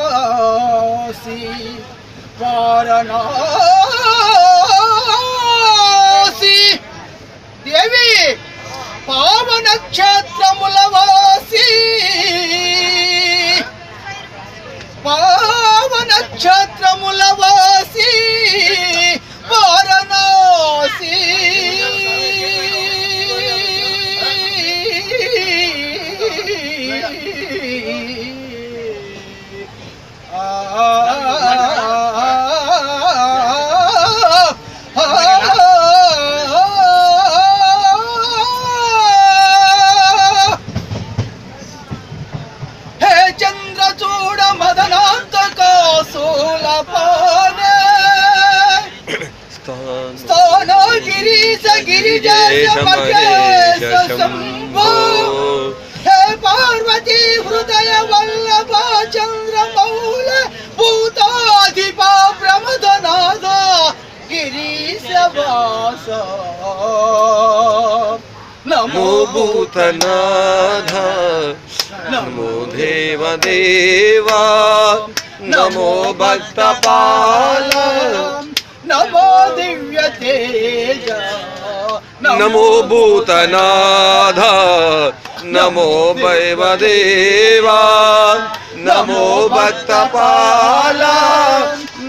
సంభాసి వారణాసి దేవి పావన క్షేత్రముల వాసి పావన క్షేత్రముల వాసి వారణాసి చంద్రచూడ మదనాంతక శూలపానే స్థాన గిరీశ గిరిజేశ మహేశ శంభో హే పార్వతీ హృదయ వల్లభ చంద్రమౌళ భూతాధిప ప్రమదనాథ గిరీశ వాస నమో భూతనాథ నమో దేవదేవా నమో భక్తపాల నమో దివ్య తేజ నమో భూతనాథ నమో దేవదేవా నమో భక్తపాల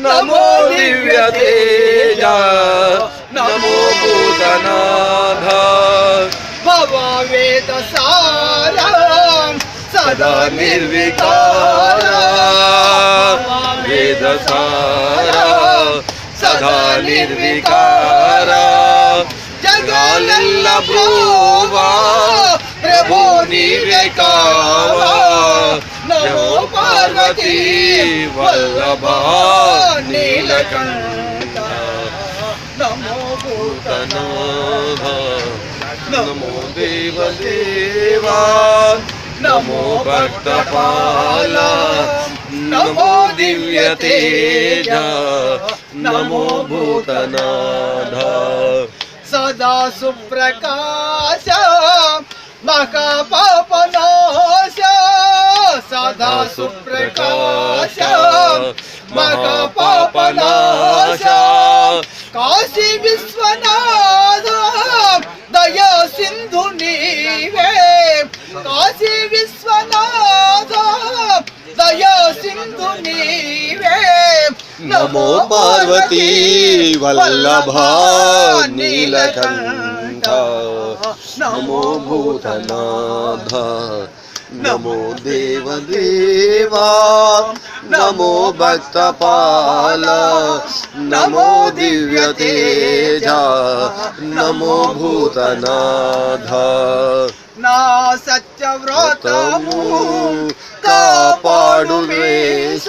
నమో దివ్య తేజ నమో భూతనాథ భవవేద సారా సదా నిర్వికార వేద సారా సదా నిర్వికార జగాలెల్ల బ్రోవా ప్రభు నీవే కావా నమో పార్వతీ వల్లభ నీలకంఠ నమో భూతనాథ నమో దేవదేవా నమో భక్తపాల నమో దివ్య తేజ నమో భూతనాథ సదా సుప్రకాశ మహాపాపనాశ సదా సుప్రకాశ మహాపాపనాశ కాశీ విశ్వనాథ దయా సింధు నీవే కాశీ విశ్వనాథ దయా సింధు నీవే నమో పార్వతీ వల్లభ నీలకంఠ నమో భూతనాథ నమో దేవదేవా నమో భక్తపాల నమో దివ్య తేజ నమో భూతనాథ నా సత్యవ్రతము కాపాడు వేశ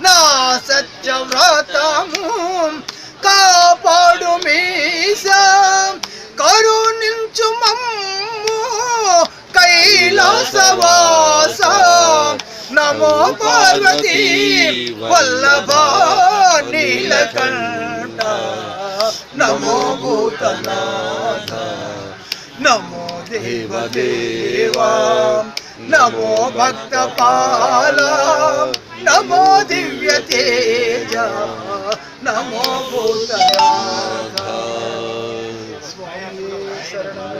నా సత్యవ్రతము కాపాడు మీస కరుణించు మమ్ము కైలాసవాస నమో పార్వతీ వల్లభ నీలకంఠ నమో భూతనాథ నమో దేవదేవా నమో భక్తపాల నమో దివ్య తేజ నమో భూతనాథ స్వామి శరణం.